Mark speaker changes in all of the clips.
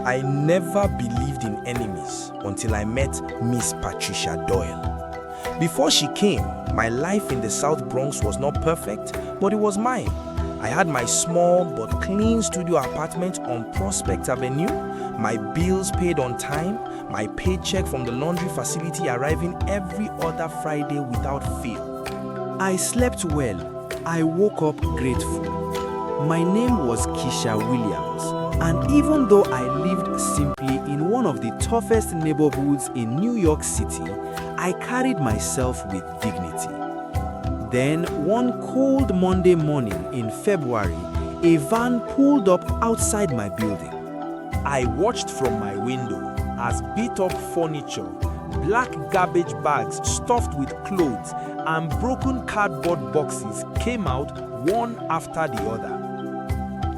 Speaker 1: I never believed in enemies until I met Miss Patricia Doyle. Before she came, my life in the South Bronx was not perfect, but it was mine. I had my small but clean studio apartment on Prospect Avenue, my bills paid on time, my paycheck from the laundry facility arriving every other Friday without fail. I slept well. I woke up grateful. My name was Keisha Williams, and even though I lived simply in one of the toughest neighborhoods in New York City, I carried myself with dignity. Then, one cold Monday morning in February, a van pulled up outside my building. I watched from my window as beat-up furniture, black garbage bags stuffed with clothes, and broken cardboard boxes came out one after the other.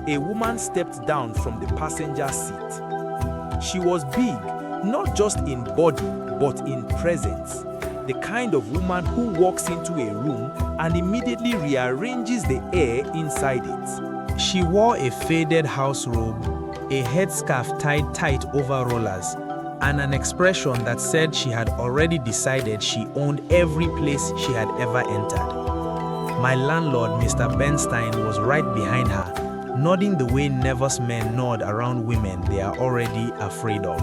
Speaker 1: A woman stepped down from the passenger seat. She was big, not just in body, but in presence. The kind of woman who walks into a room and immediately rearranges the air inside it. She wore a faded house robe, a headscarf tied tight over rollers, and an expression that said she had already decided she owned every place she had ever entered. My landlord, Mr. Bernstein, was right behind her, nodding the way nervous men nod around women they are already afraid of.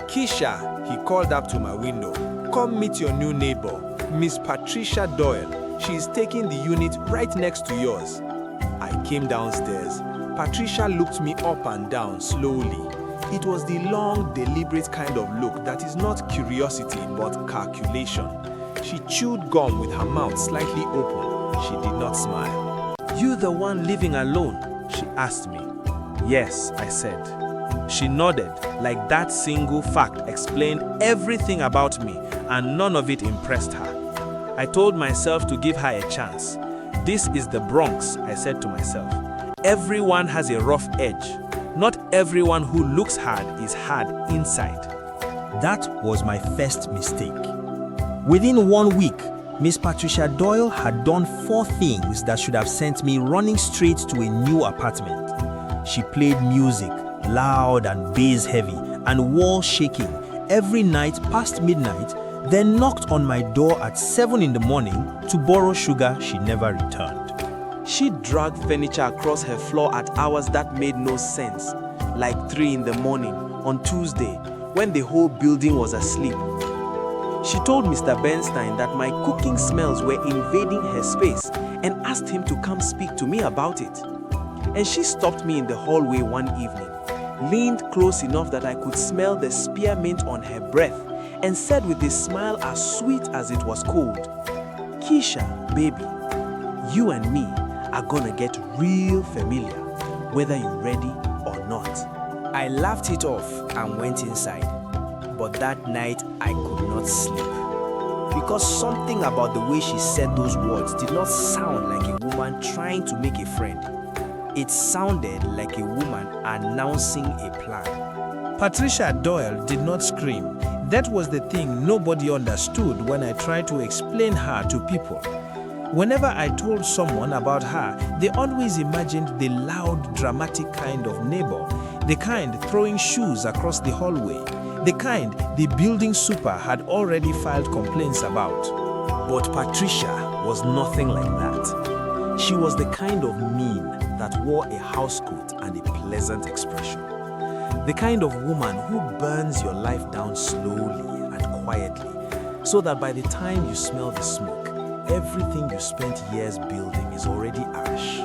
Speaker 2: "Keisha," he called up to my window. "Come meet your new neighbor, Miss Patricia Doyle. She is taking the unit right next to yours." I came downstairs. Patricia looked me up and down slowly. It was the long, deliberate kind of look that is not curiosity but calculation. She chewed gum with her mouth slightly open. She did not smile.
Speaker 1: "You the one living alone?" she asked me. "Yes," I said. She nodded, like that single fact explained everything about me, and none of it impressed her. I told myself to give her a chance. This is the Bronx, I said to myself. Everyone has a rough edge. Not everyone who looks hard is hard inside. That was my first mistake. Within 1 week, Miss Patricia Doyle had done 4 things that should have sent me running straight to a new apartment. She played music, loud and bass heavy, and wall shaking, every night past midnight, then knocked on my door at 7 in the morning to borrow sugar she never returned. She dragged furniture across her floor at hours that made no sense, like 3 in the morning on Tuesday, when the whole building was asleep. She told Mr. Bernstein that my cooking smells were invading her space and asked him to come speak to me about it. And she stopped me in the hallway one evening, leaned close enough that I could smell the spearmint on her breath, and said with a smile as sweet as it was cold, "Keisha, baby, you and me are gonna get real familiar, whether you're ready or not." I laughed it off and went inside. But that night, I could not sleep. Because something about the way she said those words did not sound like a woman trying to make a friend. It sounded like a woman announcing a plan. Patricia Doyle did not scream. That was the thing nobody understood when I tried to explain her to people. Whenever I told someone about her, they always imagined the loud, dramatic kind of neighbor, the kind throwing shoes across the hallway, the kind the building super had already filed complaints about. But Patricia was nothing like that. She was the kind of mean that wore a housecoat and a pleasant expression. The kind of woman who burns your life down slowly and quietly, so that by the time you smell the smoke, everything you spent years building is already ash.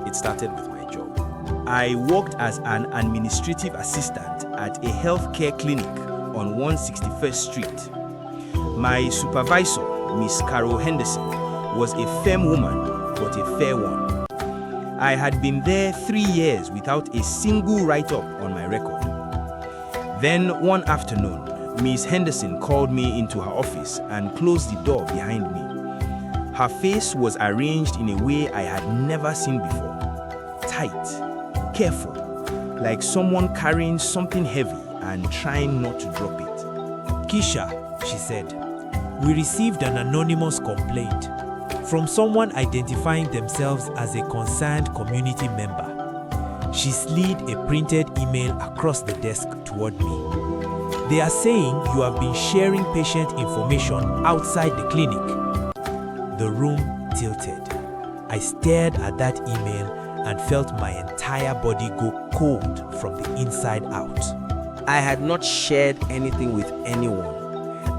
Speaker 1: It started with my job. I worked as an administrative assistant at a healthcare clinic on 161st Street. My supervisor, Miss Carol Henderson, was a firm woman, but a fair one. I had been there 3 years without a single write-up on my record. Then one afternoon, Miss Henderson called me into her office and closed the door behind me. Her face was arranged in a way I had never seen before. Tight, careful, like someone carrying something heavy and trying not to drop it.
Speaker 3: "Keisha," she said, "we received an anonymous complaint from someone identifying themselves as a concerned community member. She slid a printed email across the desk toward me. They are saying you have been sharing patient information outside the clinic. The room tilted. I stared at that email and felt my entire body go cold from the inside out.
Speaker 1: I had not shared anything with anyone.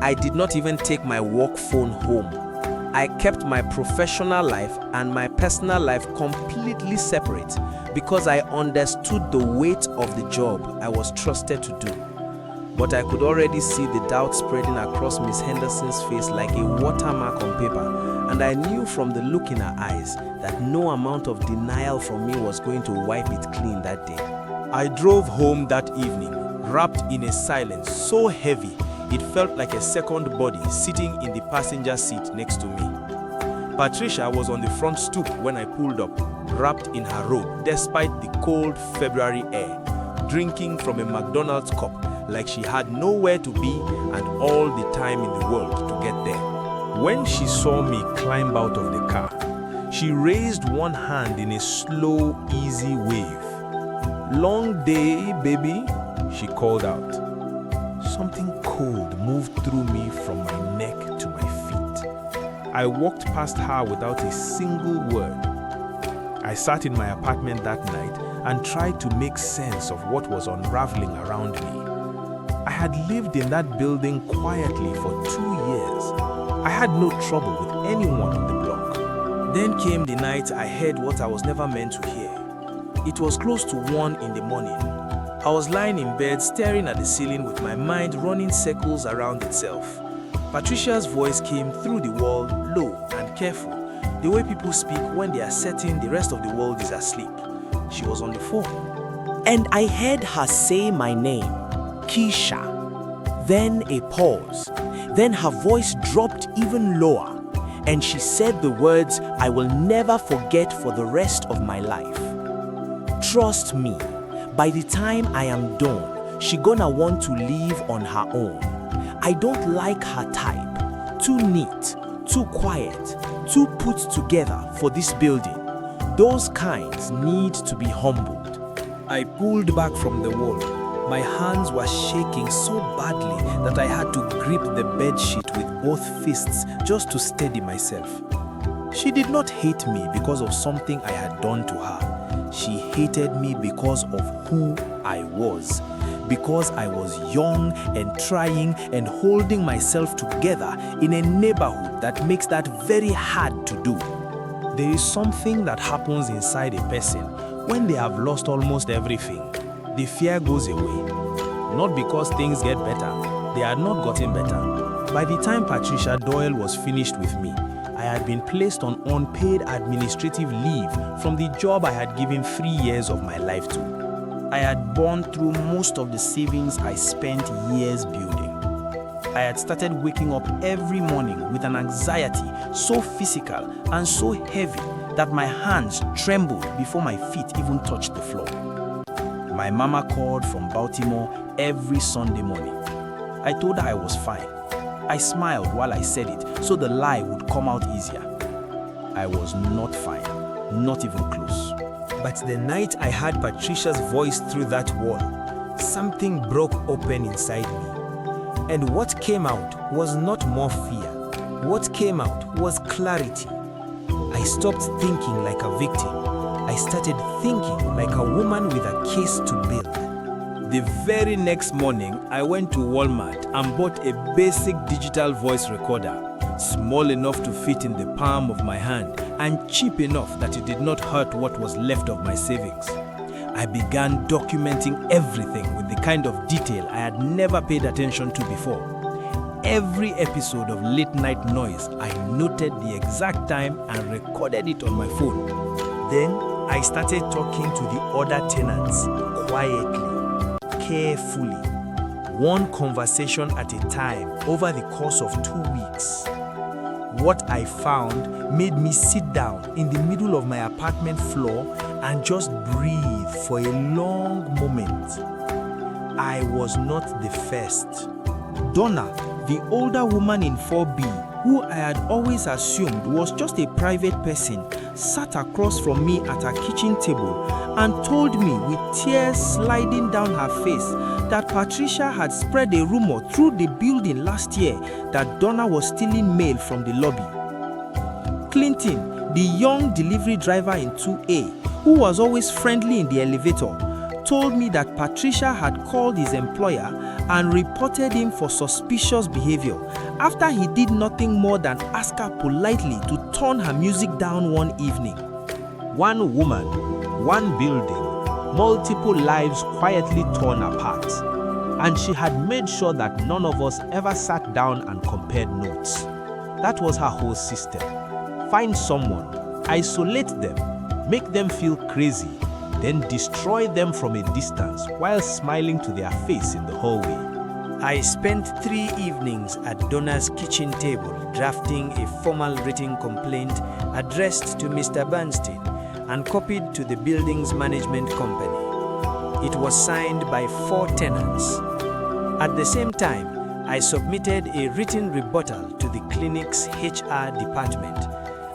Speaker 1: I did not even take my work phone home. I kept my professional life and my personal life completely separate because I understood the weight of the job I was trusted to do. But I could already see the doubt spreading across Miss Henderson's face like a watermark on paper, and I knew from the look in her eyes that no amount of denial from me was going to wipe it clean that day. I drove home that evening, wrapped in a silence so heavy it felt like a second body sitting in the passenger seat next to me. Patricia was on the front stoop when I pulled up, wrapped in her robe despite the cold February air, drinking from a McDonald's cup like she had nowhere to be and all the time in the world to get there. When she saw me climb out of the car, she raised one hand in a slow, easy wave. "Long day, baby," she called out. Something cold moved through me from my neck to my feet. I walked past her without a single word. I sat in my apartment that night and tried to make sense of what was unraveling around me. I had lived in that building quietly for 2 years. I had no trouble with anyone on the block. Then came the night I heard what I was never meant to hear. It was close to 1 in the morning. I was lying in bed staring at the ceiling with my mind running circles around itself. Patricia's voice came through the wall, low and careful, the way people speak when they are certain the rest of the world is asleep. She was on the phone.
Speaker 4: And I heard her say my name, Keisha. Then a pause. Then her voice dropped even lower, and she said the words I will never forget for the rest of my life. Trust me, by the time I am done, she gonna want to leave on her own. I don't like her type. Too neat, too quiet, too put together for this building. Those kinds need to be humbled.
Speaker 2: I pulled back from the wall. My hands were shaking so badly that I had to grip the bedsheet with both fists just to steady myself. She did not hate me because of something I had done to her. She hated me because of who I was. Because I was young and trying and holding myself together in a neighborhood that makes that very hard to do. There is something that happens inside a person when they have lost almost everything. The fear goes away. Not because things get better, they had not gotten better. By the time Patricia Doyle was finished with me, I had been placed on unpaid administrative leave from the job I had given 3 years of my life to. I had burned through most of the savings I spent years building. I had started waking up every morning with an anxiety so physical and so heavy that my hands trembled before my feet even touched the floor. My mama called from Baltimore every Sunday morning. I told her I was fine. I smiled while I said it so the lie would come out easier. I was not fine, not even close. But the night I heard Patricia's voice through that wall, something broke open inside me. And what came out was not more fear. What came out was clarity. I stopped thinking like a victim. I started thinking like a woman with a case to build. The very next morning, I went to Walmart and bought a basic digital voice recorder, small enough to fit in the palm of my hand and cheap enough that it did not hurt what was left of my savings. I began documenting everything with the kind of detail I had never paid attention to before. Every episode of Late Night Noise, I noted the exact time and recorded it on my phone. Then, I started talking to the other tenants, quietly, carefully, one conversation at a time over the course of 2 weeks. What I found made me sit down in the middle of my apartment floor and just breathe for a long moment. I was not the first. Donna, the older woman in 4B,
Speaker 3: who I had always assumed was just a private person, sat across from me at her kitchen table and told me with tears sliding down her face that Patricia had spread a rumor through the building last year that Donna was stealing mail from the lobby. Clinton, the young delivery driver in 2A, who was always friendly in the elevator, told me that Patricia had called his employer and reported him for suspicious behavior after he did nothing more than ask her politely to turn her music down one evening.
Speaker 1: One woman, one building, multiple lives quietly torn apart. And she had made sure that none of us ever sat down and compared notes. That was her whole system. Find someone, isolate them, make them feel crazy, then destroy them from a distance while smiling to their face in the hallway.
Speaker 3: I spent 3 evenings at Donna's kitchen table drafting a formal written complaint addressed to Mr. Bernstein and copied to the building's management company. It was signed by 4 tenants. At the same time, I submitted a written rebuttal to the clinic's HR department.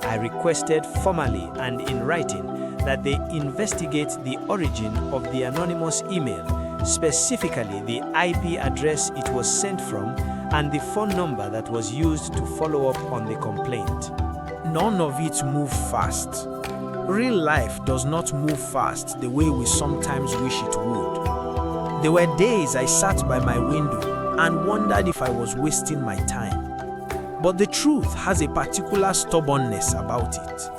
Speaker 3: I requested formally and in writing that they investigate the origin of the anonymous email, specifically the IP address it was sent from and the phone number that was used to follow up on the complaint. None of it moved fast. Real life does not move fast the way we sometimes wish it would. There were days I sat by my window and wondered if I was wasting my time. But the truth has a particular stubbornness about it.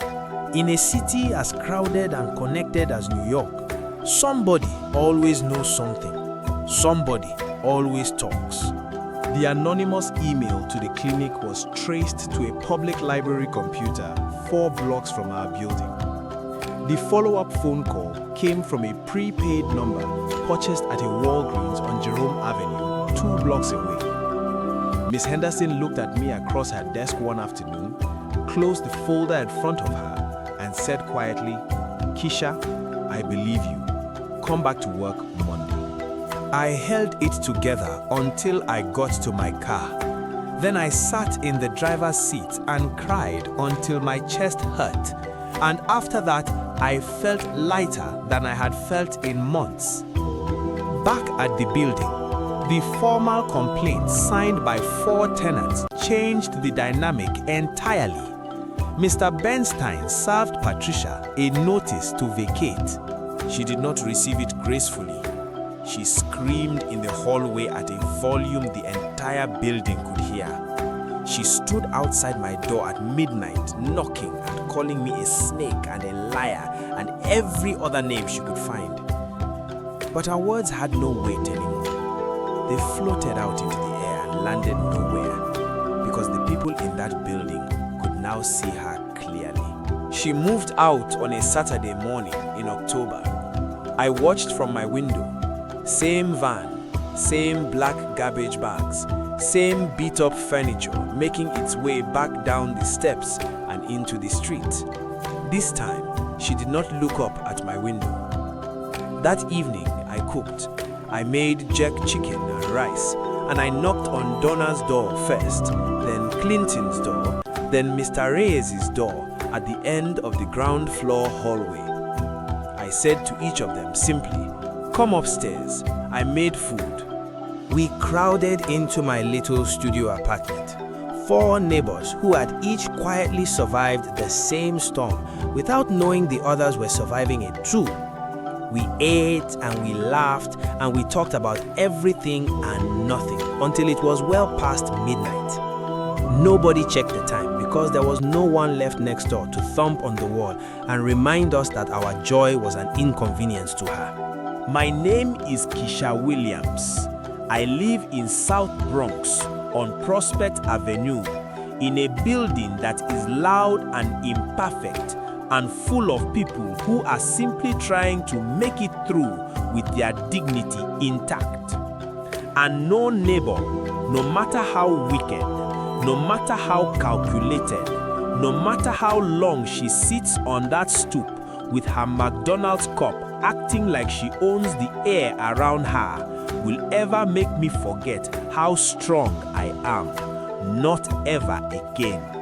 Speaker 3: In a city as crowded and connected as New York, somebody always knows something. Somebody always talks.
Speaker 2: The anonymous email to the clinic was traced to a public library computer 4 blocks from our building. The follow-up phone call came from a prepaid number purchased at a Walgreens on Jerome Avenue, 2 blocks away. Miss Henderson looked at me across her desk one afternoon, closed the folder in front of her, and said quietly, "Keisha, I believe you. Come back to work Monday." I held it together until I got to my car. Then I sat in the driver's seat and cried until my chest hurt. And after that, I felt lighter than I had felt in months. Back at the building, the formal complaint signed by 4 tenants changed the dynamic entirely. Mr. Bernstein served Patricia a notice to vacate. She did not receive it gracefully. She screamed in the hallway at a volume the entire building could hear. She stood outside my door at midnight, knocking and calling me a snake and a liar and every other name she could find. But her words had no weight anymore. They floated out into the air and landed nowhere because the people in that building could now see her clearly. She moved out on a Saturday morning in October. I watched from my window. Same van, same black garbage bags, same beat-up furniture making its way back down the steps and into the street. This time, she did not look up at my window. That evening, I cooked. I made jerk chicken and rice, and I knocked on Donna's door first, then Clinton's door, then Mr. Reyes' door at the end of the ground floor hallway. I said to each of them simply, "Come upstairs, I made food." We crowded into my little studio apartment. 4 neighbors who had each quietly survived the same storm without knowing the others were surviving it too. We ate and we laughed and we talked about everything and nothing until it was well past midnight. Nobody checked the time because there was no one left next door to thump on the wall and remind us that our joy was an inconvenience to her.
Speaker 1: My name is Keisha Williams. I live in South Bronx on Prospect Avenue in a building that is loud and imperfect and full of people who are simply trying to make it through with their dignity intact. And no neighbor, no matter how wicked, no matter how calculated, no matter how long she sits on that stoop with her McDonald's cup acting like she owns the air around her, will ever make me forget how strong I am, Not ever again.